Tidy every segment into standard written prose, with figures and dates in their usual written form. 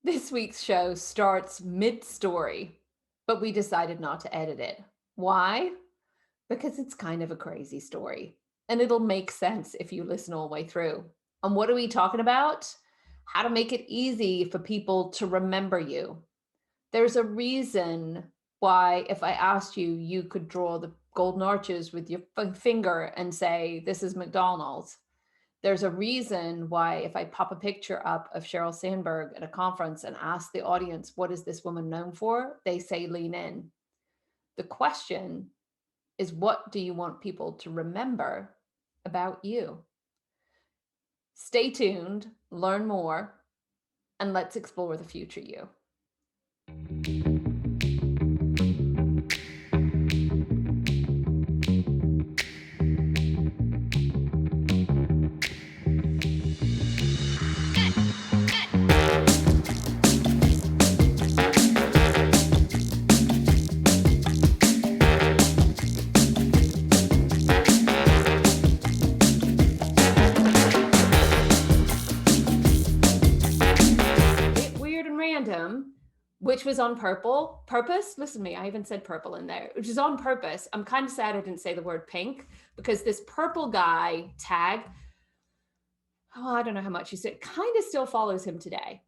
This week's show starts mid-story, but we decided not to edit it. Why? Because it's kind of a crazy story, and it'll make sense if you listen all the way through. And what are we talking about? How to make it easy for people to remember you. There's a reason why, if I asked you, you could draw the golden arches with your finger and say, "This is McDonald's." There's a reason why if I pop a picture up of Sheryl Sandberg at a conference and ask the audience, what is this woman known for? They say lean in. The question is, what do you want people to remember about you? Stay tuned, learn more, and let's explore the future you. Weird and random, which was on purpose. Listen to me, I even said purple in there, which is on purpose. I'm kind of sad I didn't say the word pink because this purple guy tag, oh, I don't know how much you said, kind of still follows him today.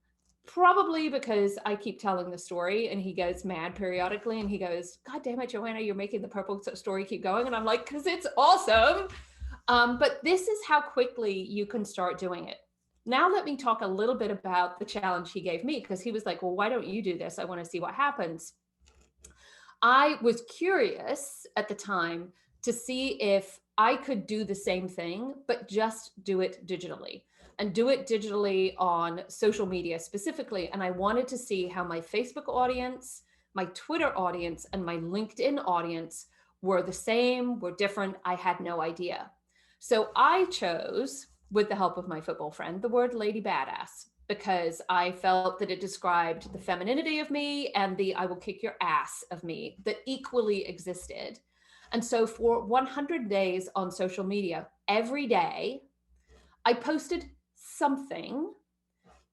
Probably because I keep telling the story and he gets mad periodically and he goes, "God damn it, Joanna, you're making the purple story keep going." And I'm like, because it's awesome. But this is how quickly you can start doing it. Now, let me talk a little bit about the challenge he gave me because he was like, "Well, why don't you do this? I want to see what happens." I was curious at the time to see if I could do the same thing, but just do it digitally and do it digitally on social media specifically. And I wanted to see how my Facebook audience, my Twitter audience, and my LinkedIn audience were the same, were different. I had no idea. So I chose, with the help of my football friend, the word lady badass because I felt that it described the femininity of me and the "I will kick your ass" of me that equally existed. And so for 100 days on social media, every day, I posted something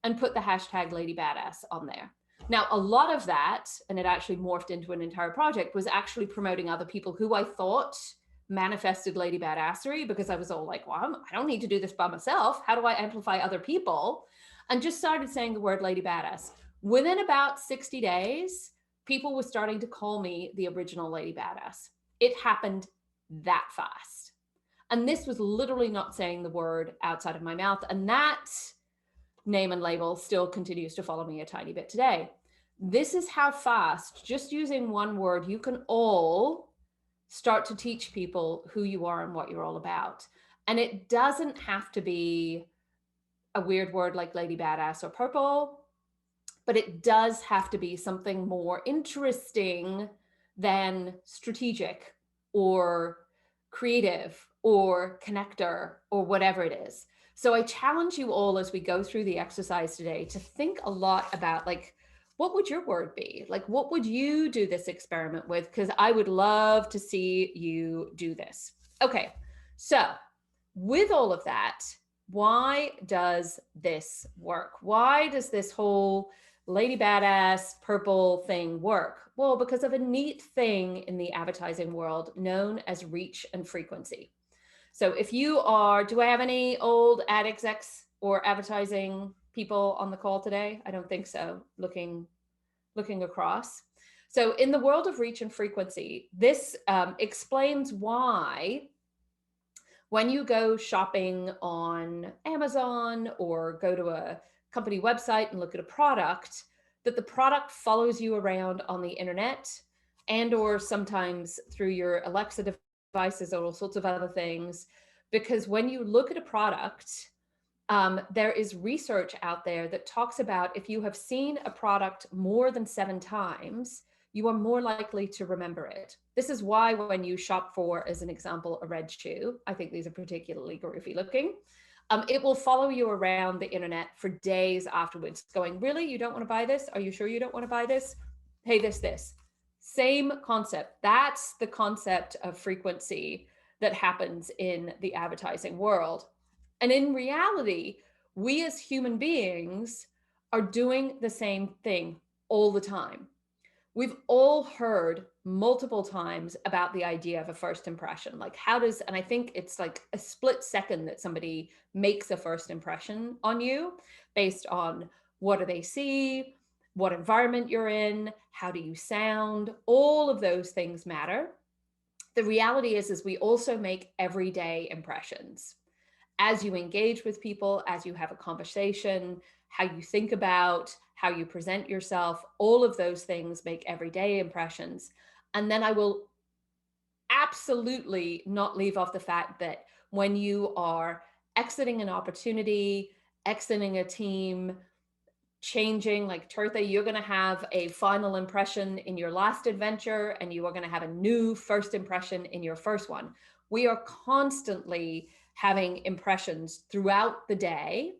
and put the hashtag Lady Badass on there. Now, a lot of that, and it actually morphed into an entire project, was actually promoting other people who I thought manifested Lady Badassery because I was all like, well, I don't need to do this by myself. How do I amplify other people? And just started saying the word Lady Badass. Within about 60 days, people were starting to call me the original Lady Badass. It happened that fast. And this was literally not saying the word outside of my mouth. And that name and label still continues to follow me a tiny bit today. This is how fast, just using one word, you can all start to teach people who you are and what you're all about. And it doesn't have to be a weird word like lady badass or purple, but it does have to be something more interesting than strategic or creative or connector or whatever it is. So I challenge you all as we go through the exercise today to think a lot about, like, what would your word be? Like, what would you do this experiment with? Because I would love to see you do this. Okay, so with all of that, why does this work? Why does this whole lady badass purple thing work? Well, because of a neat thing in the advertising world known as reach and frequency. So if you are, do I have any old ad execs or advertising people on the call today? I don't think so, looking across. So in the world of reach and frequency, this explains why when you go shopping on Amazon or go to a company website and look at a product, that the product follows you around on the internet and or sometimes through your Alexa devices or all sorts of other things. Because when you look at a product, there is research out there that talks about if you have seen a product more than 7 times, you are more likely to remember it. This is why when you shop for, as an example, a red shoe, I think these are particularly groovy looking, it will follow you around the internet for days afterwards going, really, you don't want to buy this? Are you sure you don't want to buy this? Hey, this. Same concept. That's the concept of frequency that happens in the advertising world. And in reality, we as human beings are doing the same thing all the time. We've all heard multiple times about the idea of a first impression. Like, how does, and I think it's like a split second that somebody makes a first impression on you based on what do they see, what environment you're in, how do you sound, all of those things matter. The reality is we also make everyday impressions. As you engage with people, as you have a conversation, how you think about, how you present yourself, all of those things make everyday impressions. And then I will absolutely not leave off the fact that when you are exiting an opportunity, exiting a team, changing, like Tirtha, you're going to have a final impression in your last adventure, and you are going to have a new first impression in your first one. We are constantly having impressions throughout the day,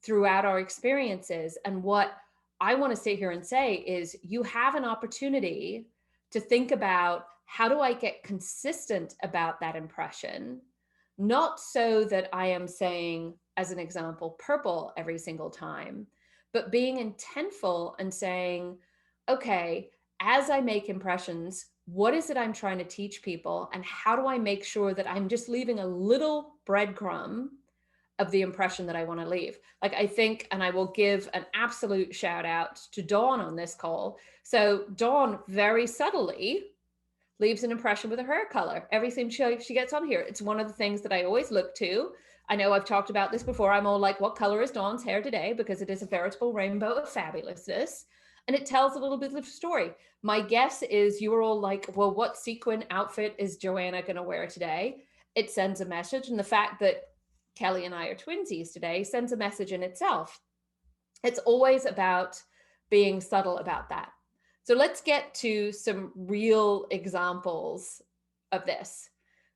throughout our experiences. And what I want to sit here and say is you have an opportunity to think about, how do I get consistent about that impression? Not so that I am saying, as an example, purple every single time, but being intentful and saying, okay, as I make impressions, what is it I'm trying to teach people? And how do I make sure that I'm just leaving a little breadcrumb of the impression that I want to leave? Like, I think, and I will give an absolute shout out to Dawn on this call. So Dawn very subtly leaves an impression with her hair color. Everything she gets on here. It's one of the things that I always look to. I know I've talked about this before. I'm all like, what color is Dawn's hair today? Because it is a veritable rainbow of fabulousness. And it tells a little bit of a story. My guess is you are all like, well, what sequin outfit is Joanna going to wear today? It sends a message. And the fact that Kelly and I are twinsies today sends a message in itself. It's always about being subtle about that. So let's get to some real examples of this.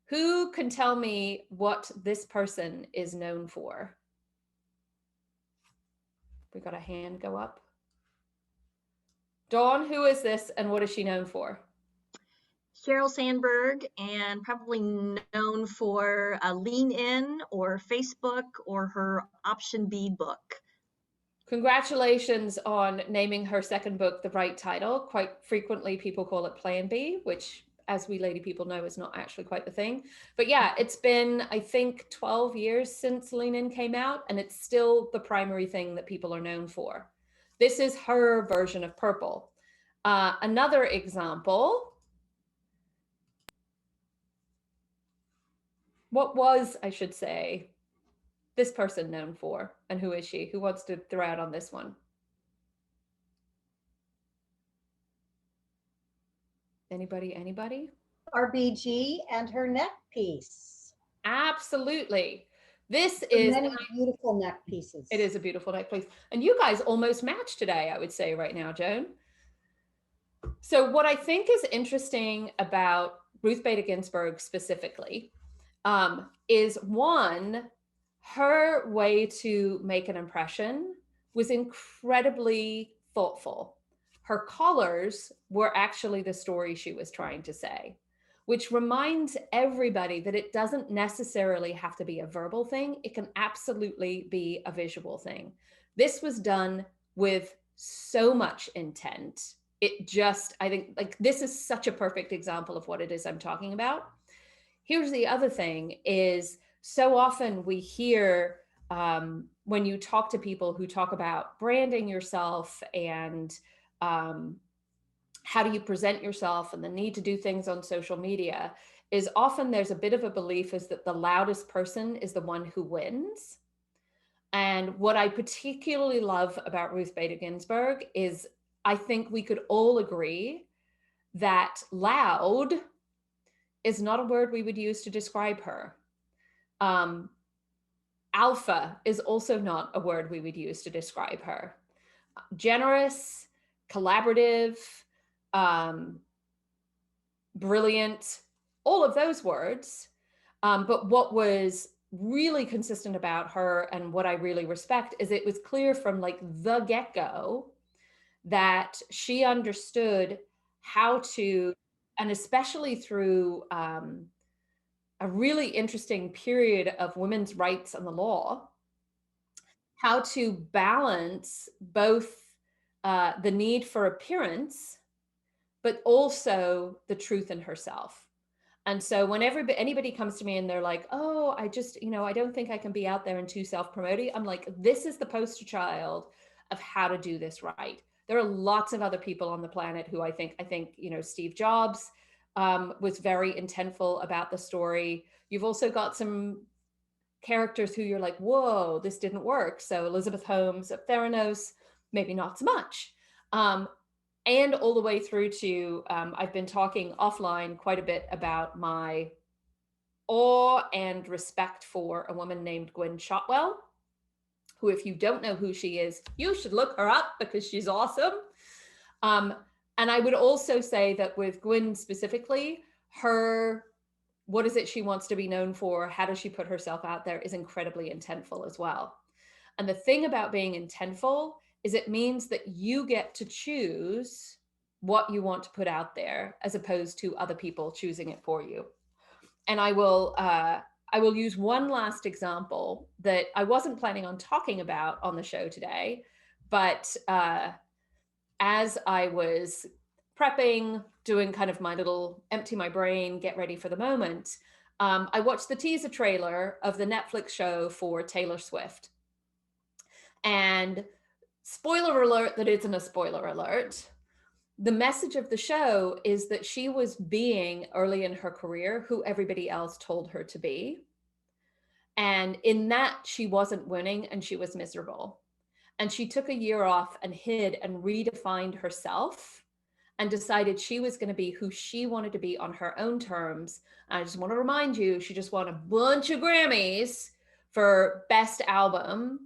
Who can tell me what this person is known for? We got a hand go up. Dawn, who is this and what is she known for? Sheryl Sandberg, and probably known for Lean In or Facebook or her Option B book. Congratulations on naming her second book the right title. Quite frequently people call it Plan B, which, as we lady people know, is not actually quite the thing. But yeah, it's been, I think, 12 years since Lean In came out, and it's still the primary thing that people are known for. This is her version of purple. Another example. What was, I should say, this person known for, and who is she? Who wants to throw out on this one? Anybody? RBG and her neck piece. Absolutely. This is many beautiful neck pieces. It is a beautiful neck piece. And you guys almost match today, I would say right now, Joan. So what I think is interesting about Ruth Bader Ginsburg specifically is, one, her way to make an impression was incredibly thoughtful. Her colors were actually the story she was trying to say, which reminds everybody that it doesn't necessarily have to be a verbal thing. It can absolutely be a visual thing. This was done with so much intent. It just, I think, like, this is such a perfect example of what it is I'm talking about. Here's the other thing is, so often we hear when you talk to people who talk about branding yourself and how do you present yourself and the need to do things on social media, is often there's a bit of a belief is that the loudest person is the one who wins. And what I particularly love about Ruth Bader Ginsburg is, I think we could all agree that loud is not a word we would use to describe her. Alpha is also not a word we would use to describe her. Generous, collaborative, brilliant, all of those words. But what was really consistent about her, and what I really respect, is it was clear from like the get-go that she understood how to, and especially through a really interesting period of women's rights and the law, how to balance both the need for appearance, but also the truth in herself. And so whenever anybody comes to me and they're like, oh, I just, I don't think I can be out there and too self-promoting, I'm like, this is the poster child of how to do this right. There are lots of other people on the planet who I think, Steve Jobs was very intentful about the story. You've also got some characters who you're like, whoa, this didn't work. So Elizabeth Holmes of Theranos, maybe not so much. And all the way through to, I've been talking offline quite a bit about my awe and respect for a woman named Gwynne Shotwell, who, if you don't know who she is, you should look her up because she's awesome. And I would also say that with Gwynne specifically, what is it she wants to be known for? How does she put herself out there is incredibly intentful as well. And the thing about being intentful is it means that you get to choose what you want to put out there as opposed to other people choosing it for you. And I will use one last example that I wasn't planning on talking about on the show today, but as I was prepping, doing kind of my little empty my brain, get ready for the moment, I watched the teaser trailer of the Netflix show for Taylor Swift. And spoiler alert that isn't a spoiler alert, the message of the show is that she was being, early in her career, who everybody else told her to be. And in that, she wasn't winning and she was miserable. And she took a year off and hid and redefined herself and decided she was going to be who she wanted to be on her own terms. And I just want to remind you, she just won a bunch of Grammys for Best Album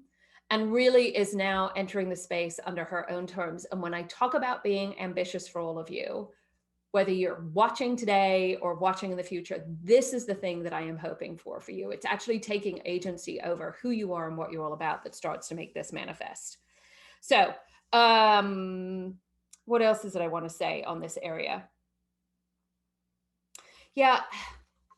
and really is now entering the space under her own terms. And when I talk about being ambitious for all of you, whether you're watching today or watching in the future, this is the thing that I am hoping for you. It's actually taking agency over who you are and what you're all about that starts to make this manifest. So what else is it I want to say on this area? Yeah,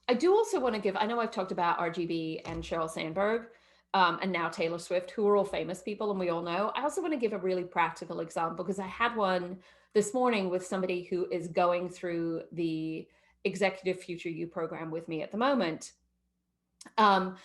I do also want to give, I know I've talked about RGB and Sheryl Sandberg and now Taylor Swift, who are all famous people and we all know. I also want to give a really practical example because I had one this morning with somebody who is going through the Executive Future You program with me at the moment. And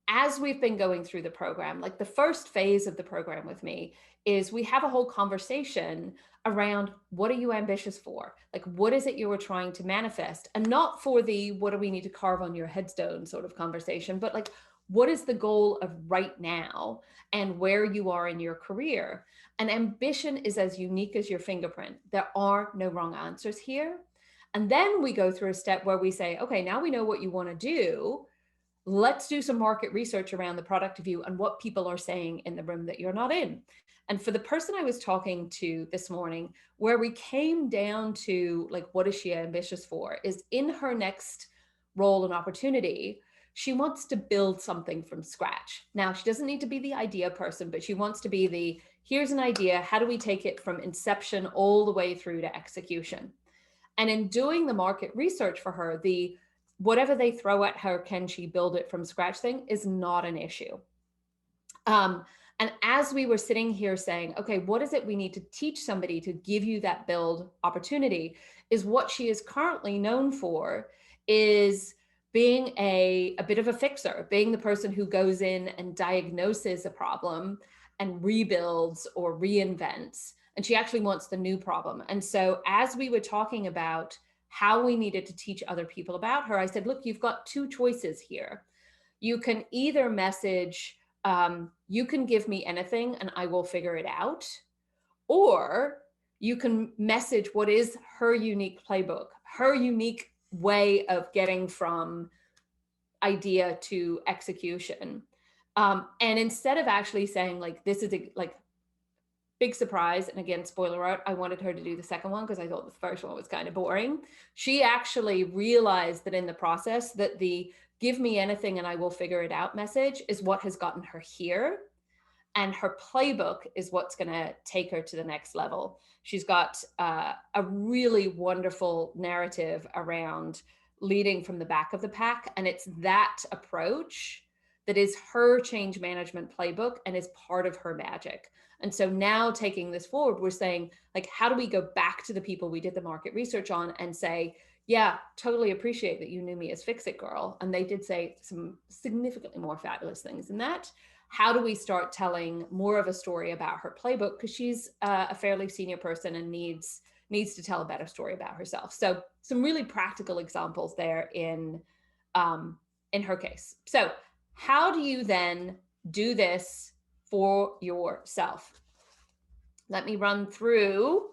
as we've been going through the program, like the first phase of the program with me is we have a whole conversation around what are you ambitious for? Like, what is it you were trying to manifest? And not for the, what do we need to carve on your headstone sort of conversation, but like, what is the goal of right now and where you are in your career? And ambition is as unique as your fingerprint. There are no wrong answers here. And then we go through a step where we say, okay, now we know what you want to do. Let's do some market research around the product of you and what people are saying in the room that you're not in. And for the person I was talking to this morning, where we came down to like, what is she ambitious for, is in her next role and opportunity, she wants to build something from scratch. Now, she doesn't need to be the idea person, but she wants to be the, here's an idea, how do we take it from inception all the way through to execution? And in doing the market research for her, the whatever they throw at her, can she build it from scratch thing is not an issue. And as we were sitting here saying, okay, what is it we need to teach somebody to give you that build opportunity, is what she is currently known for is being a bit of a fixer, being the person who goes in and diagnoses a problem and rebuilds or reinvents. And she actually wants the new problem. And so as we were talking about how we needed to teach other people about her, I said, look, you've got two choices here. You can either message, you can give me anything and I will figure it out. Or you can message what is her unique playbook, her unique way of getting from idea to execution. And instead of actually saying like, this is a like big surprise, and again, spoiler alert, I wanted her to do the second one because I thought the first one was kind of boring. She actually realized that in the process that the give me anything and I will figure it out message is what has gotten her here. And her playbook is what's going to take her to the next level. She's got a really wonderful narrative around leading from the back of the pack. And it's that approach that is her change management playbook and is part of her magic. And so now taking this forward, we're saying, like, how do we go back to the people we did the market research on and say, yeah, totally appreciate that you knew me as Fix It Girl. And they did say some significantly more fabulous things than that. How do we start telling more of a story about her playbook? Because she's a fairly senior person and needs to tell a better story about herself. So some really practical examples there in her case. So how do you then do this for yourself? Let me run through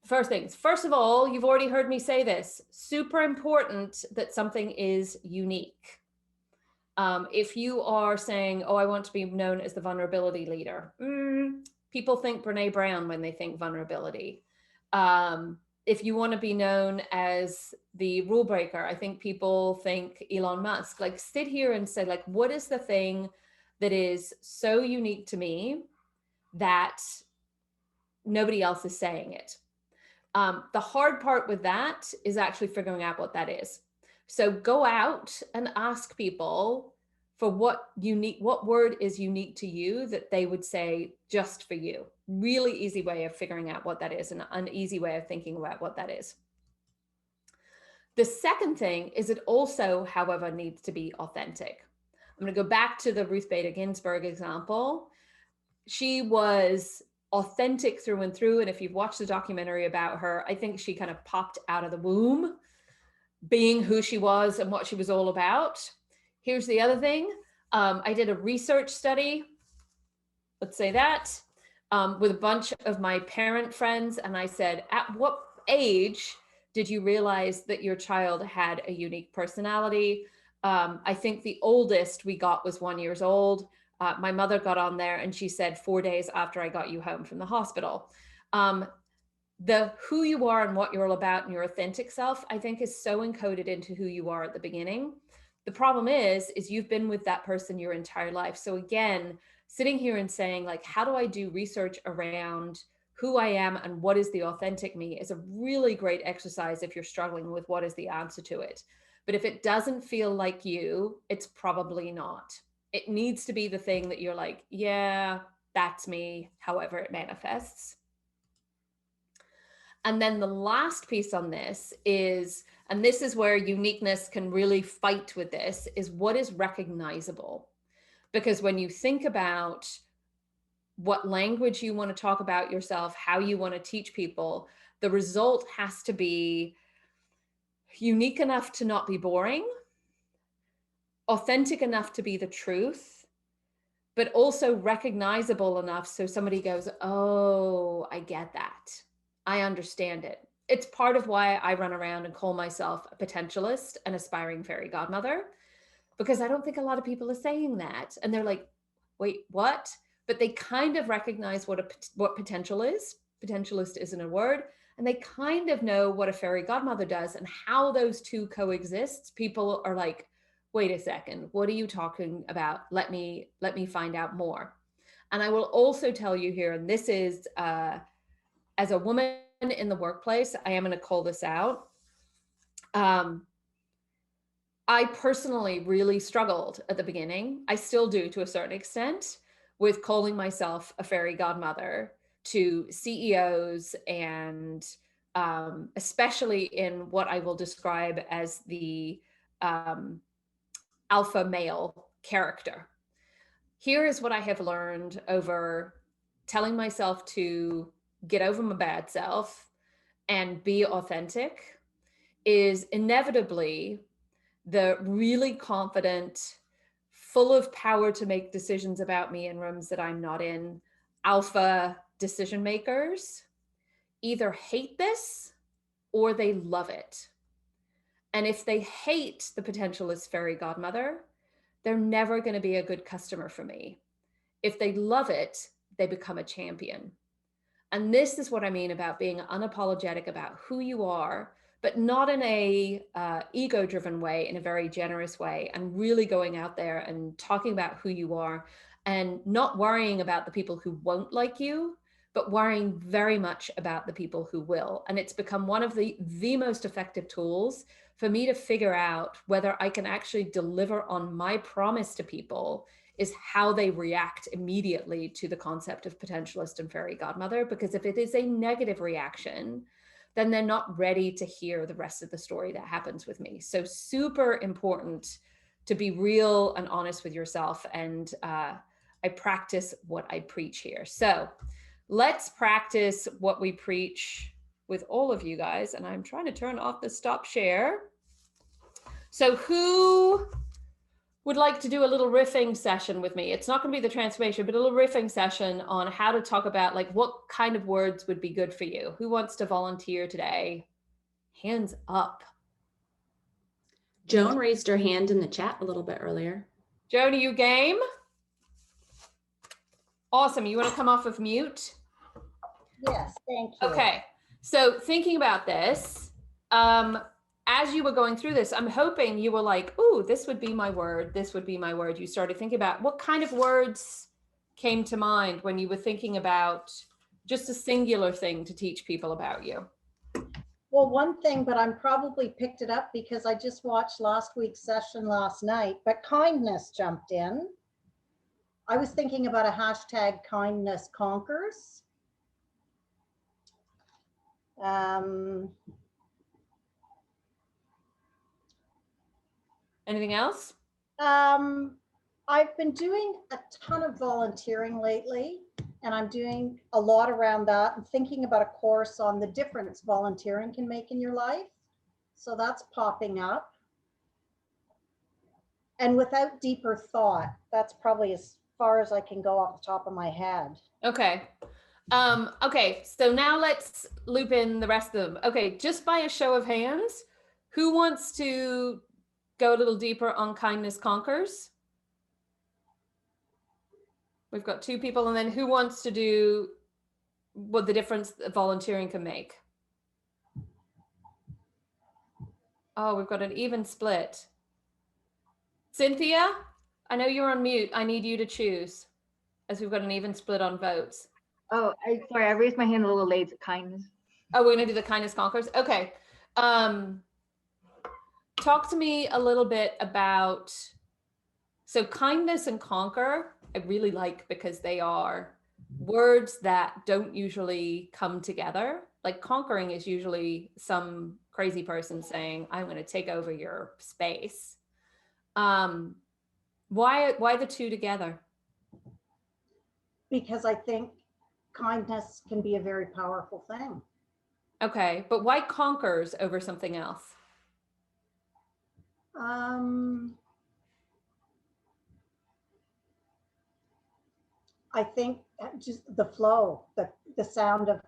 first things. First of all, you've already heard me say this, super important that something is unique. If you are saying, oh, I want to be known as the vulnerability leader, people think Brene Brown when they think vulnerability. If you want to be known as the rule breaker, I think people think Elon Musk. Like, sit here and say, like, what is the thing that is so unique to me that nobody else is saying it? The hard part with that is actually figuring out what that is. So go out and ask people for what word is unique to you that they would say just for you. Really easy way of figuring out what that is, and an easy way of thinking about what that is. The second thing is it also, however, needs to be authentic. I'm going to go back to the Ruth Bader Ginsburg example. She was authentic through and through. And if you've watched the documentary about her, I think she kind of popped out of the womb being who she was and what she was all about. Here's the other thing. I did a research study, let's say that, with a bunch of my parent friends. And I said, at what age did you realize that your child had a unique personality? I think the oldest we got was 1 year old. My mother got on there and she said 4 days after I got you home from the hospital. The who you are and what you're all about and your authentic self, I think, is so encoded into who you are at the beginning. The problem is you've been with that person your entire life. So again, sitting here and saying, like, how do I do research around who I am and what is the authentic me is a really great exercise if you're struggling with what is the answer to it. But if it doesn't feel like you, it's probably not. It needs to be the thing that you're like, yeah, that's me, however it manifests. And then the last piece on this is, and this is where uniqueness can really fight with this, is what is recognizable? Because when you think about what language you want to talk about yourself, how you want to teach people, the result has to be unique enough to not be boring, authentic enough to be the truth, but also recognizable enough so somebody goes, oh, I get that. I understand it. It's part of why I run around and call myself a potentialist, an aspiring fairy godmother, because I don't think a lot of people are saying that. And they're like, wait, what? But they kind of recognize what potential is. Potentialist isn't a word. And they kind of know what a fairy godmother does and how those two coexist. People are like, wait a second, what are you talking about? Let me find out more. And I will also tell you here, and this is, as a woman in the workplace, I am going to call this out. I personally really struggled at the beginning. I still do to a certain extent with calling myself a fairy godmother to CEOs and especially in what I will describe as the alpha male character. Here is what I have learned over telling myself to get over my bad self and be authentic is inevitably the really confident, full of power to make decisions about me in rooms that I'm not in, alpha decision makers either hate this or they love it. And if they hate the potentialist fairy godmother, they're never going to be a good customer for me. If they love it, they become a champion. And this is what I mean about being unapologetic about who you are, but not in a ego-driven way, in a very generous way, and really going out there and talking about who you are and not worrying about the people who won't like you, but worrying very much about the people who will. And it's become one of the most effective tools for me to figure out whether I can actually deliver on my promise to people is how they react immediately to the concept of potentialist and fairy godmother. Because if it is a negative reaction, then they're not ready to hear the rest of the story that happens with me. So super important to be real and honest with yourself. And I practice what I preach here. So let's practice what we preach with all of you guys. And I'm trying to turn off the stop share. So who would like to do a little riffing session with me? It's not going to be the transformation, but a little riffing session on how to talk about like what kind of words would be good for you. Who wants to volunteer today? Hands up. Joan raised her hand in the chat a little bit earlier. Joan, are you game? Awesome. You want to come off of mute? Yes, thank you. Okay. So thinking about this, as you were going through this, I'm hoping you were like, "Ooh, this would be my word. This would be my word." You started thinking about what kind of words came to mind when you were thinking about just a singular thing to teach people about you. Well, one thing, but I'm probably picked it up because I just watched last week's session last night, but kindness jumped in. I was thinking about a hashtag kindness conquers. Anything else? I've been doing a ton of volunteering lately, and I'm doing a lot around that and thinking about a course on the difference volunteering can make in your life. So that's popping up. And without deeper thought, that's probably as far as I can go off the top of my head. Okay. Okay, so now let's loop in the rest of them. Okay, just by a show of hands, who wants to go a little deeper on kindness conquers? We've got 2 people, and then who wants to do what the difference that volunteering can make? Oh, we've got an even split. Cynthia, I know you're on mute. I need you to choose, as we've got an even split on votes. Oh, sorry, I raised my hand a little late. Kindness. Oh, we're gonna do the kindness conquers. Okay. Talk to me a little bit about, so kindness and conquer, I really like because they are words that don't usually come together. Like conquering is usually some crazy person saying, I'm going to take over your space. Why the 2 together? Because I think kindness can be a very powerful thing. Okay, but why conquers over something else? I think just the flow, the sound of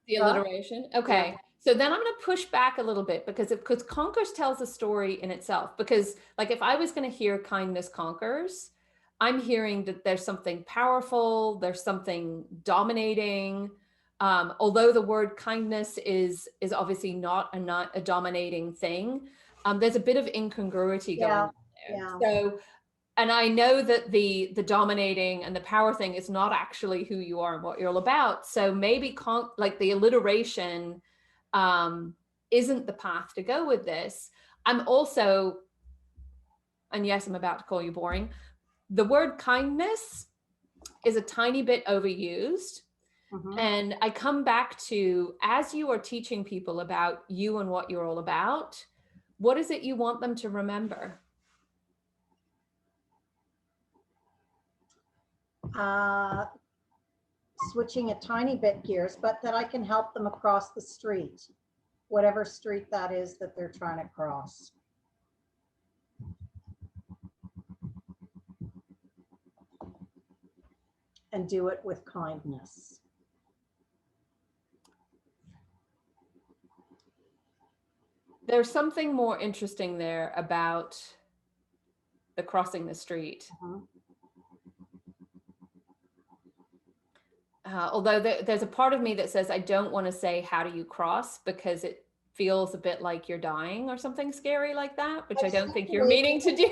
The alliteration. Okay. Yeah. So then I'm going to push back a little bit because conquers tells a story in itself. Because like if I was going to hear kindness conquers, I'm hearing that there's something powerful, there's something dominating. Although the word kindness is obviously not a dominating thing, there's a bit of incongruity going on there. Yeah. So, and I know that the dominating and the power thing is not actually who you are and what you're all about. So maybe like the alliteration isn't the path to go with this. I'm also, and yes, I'm about to call you boring. The word kindness is a tiny bit overused. Mm-hmm. And I come back to, as you are teaching people about you and what you're all about, what is it you want them to remember? Switching a tiny bit gears, but that I can help them across the street, whatever street that is that they're trying to cross. And do it with kindness. There's something more interesting there about the crossing the street. Uh-huh. Although there's a part of me that says, I don't want to say, how do you cross? Because it feels a bit like you're dying or something scary like that, which I don't think you're meaning to do.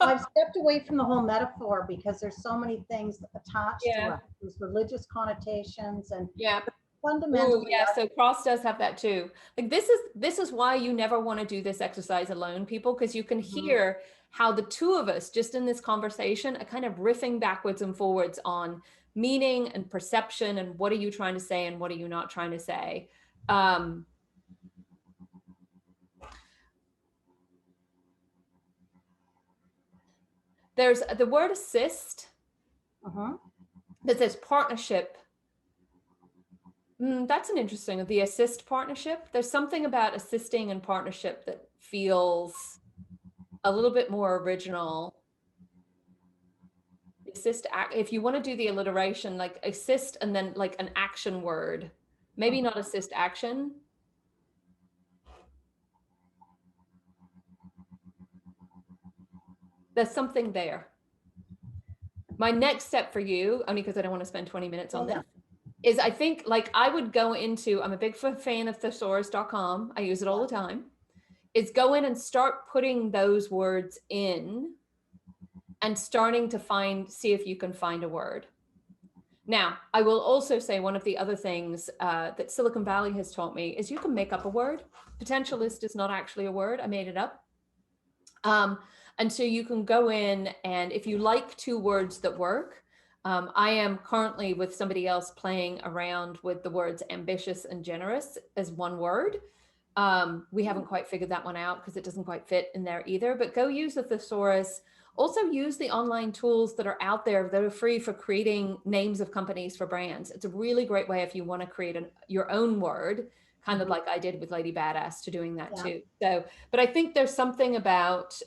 I've stepped away from the whole metaphor because there's so many things attached to it. There's religious connotations and yeah. Fundamentally, yeah, so cross does have that too. Like this is why you never want to do this exercise alone, people, because you can hear how the two of us just in this conversation are kind of riffing backwards and forwards on meaning and perception and what are you trying to say and what are you not trying to say. There's the word assist that says partnership. That's an interesting, the assist partnership. There's something about assisting and partnership that feels a little bit more original. Assist, if you want to do the alliteration, like assist and then like an action word, maybe not assist action. There's something there. My next step for you, only because I don't want to spend 20 minutes on this, is I think like I would go into, I'm a big fan of thesaurus.com. I use it all the time. Is go in and start putting those words in and starting to see if you can find a word. Now, I will also say one of the other things that Silicon Valley has taught me is you can make up a word. Potentialist is not actually a word. I made it up. And so you can go in and if you like two words that work, I am currently with somebody else playing around with the words ambitious and generous as one word. We haven't quite figured that one out because it doesn't quite fit in there either, but go use the thesaurus. Also use the online tools that are out there that are free for creating names of companies for brands. It's a really great way if you want to create your own word, kind of like I did with Lady Badass to doing that too. So, but I think there's something about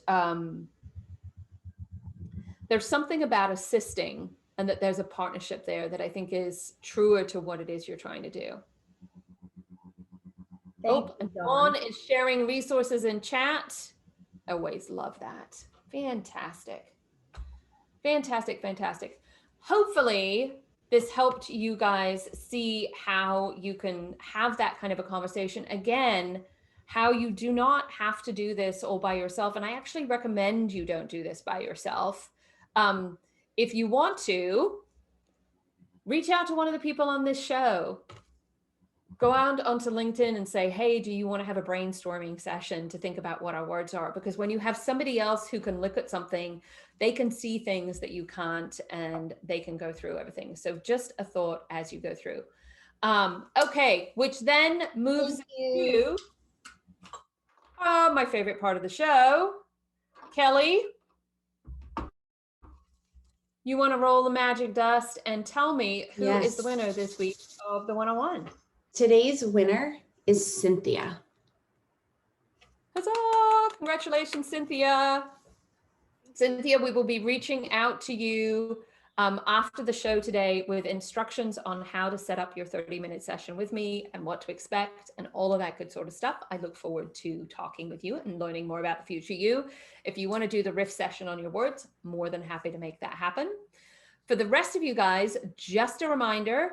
assisting and that there's a partnership there that I think is truer to what it is you're trying to do. And Dawn is sharing resources in chat. Always love that. Fantastic. Fantastic, fantastic. Hopefully this helped you guys see how you can have that kind of a conversation. Again, how you do not have to do this all by yourself. And I actually recommend you don't do this by yourself. If you want to, reach out to one of the people on this show. Go out onto LinkedIn and say, hey, do you want to have a brainstorming session to think about what our words are? Because when you have somebody else who can look at something, they can see things that you can't and they can go through everything. So just a thought as you go through. Okay, which then moves to my favorite part of the show. Kelly, you want to roll the magic dust and tell me who is the winner this week of the 101? Today's winner is Cynthia. Huzzah! Congratulations, Cynthia. Cynthia, we will be reaching out to you after the show today with instructions on how to set up your 30-minute session with me and what to expect and all of that good sort of stuff. I look forward to talking with you and learning more about the future you. If you want to do the riff session on your words, more than happy to make that happen. For the rest of you guys, just a reminder,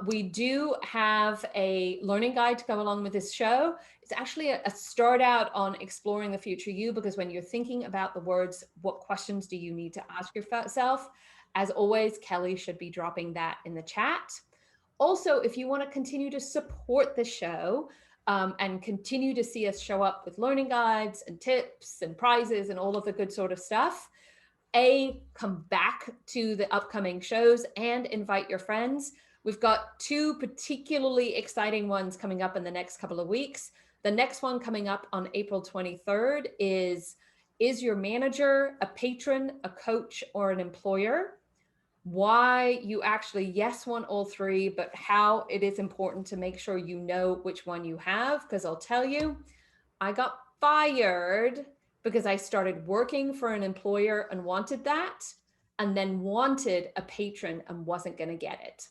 we do have a learning guide to go along with this show. It's actually a start out on exploring the future you, because when you're thinking about the words, what questions do you need to ask yourself? As always, Kelly should be dropping that in the chat. Also, if you want to continue to support the show and continue to see us show up with learning guides and tips and prizes and all of the good sort of stuff, come back to the upcoming shows and invite your friends. We've got two particularly exciting ones coming up in the next couple of weeks. The next one coming up on April 23rd is your manager a patron, a coach, or an employer? Why you actually, yes, want all three, but how it is important to make sure you know which one you have. Because I'll tell you, I got fired because I started working for an employer and wanted that, and then wanted a patron and wasn't going to get it.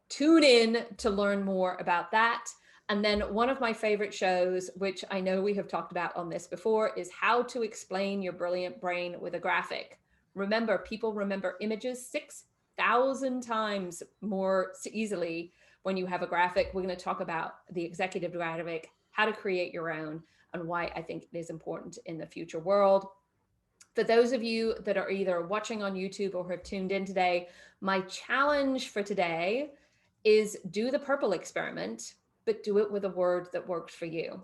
Tune in to learn more about that. And then one of my favorite shows, which I know we have talked about on this before, is how to explain your brilliant brain with a graphic. Remember, people remember images 6,000 times more easily when you have a graphic. We're going to talk about the executive graphic, how to create your own, and why I think it is important in the future world. For those of you that are either watching on YouTube or have tuned in today, my challenge for today is do the purple experiment, but do it with a word that works for you.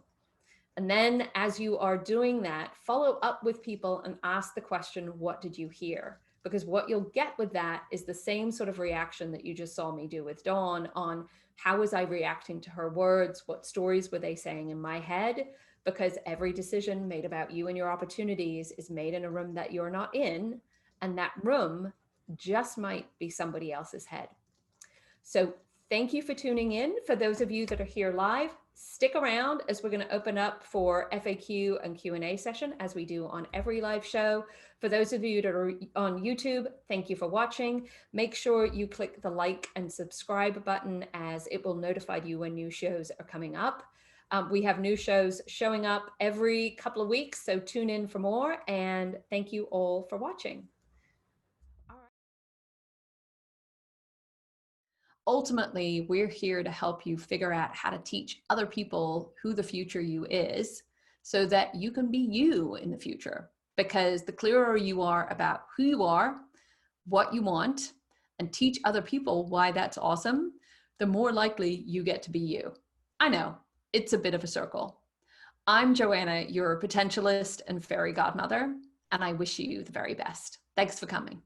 And then as you are doing that, follow up with people and ask the question, what did you hear? Because what you'll get with that is the same sort of reaction that you just saw me do with Dawn on how was I reacting to her words? What stories were they saying in my head? Because every decision made about you and your opportunities is made in a room that you're not in, and that room just might be somebody else's head. So thank you for tuning in. For those of you that are here live, stick around as we're going to open up for FAQ and Q&A session as we do on every live show. For those of you that are on YouTube, thank you for watching. Make sure you click the like and subscribe button, as it will notify you when new shows are coming up. We have new shows showing up every couple of weeks, so tune in for more, and thank you all for watching. Ultimately, we're here to help you figure out how to teach other people who the future you is so that you can be you in the future. Because the clearer you are about who you are, what you want, and teach other people why that's awesome, the more likely you get to be you. I know, it's a bit of a circle. I'm Joanna, your potentialist and fairy godmother, and I wish you the very best. Thanks for coming.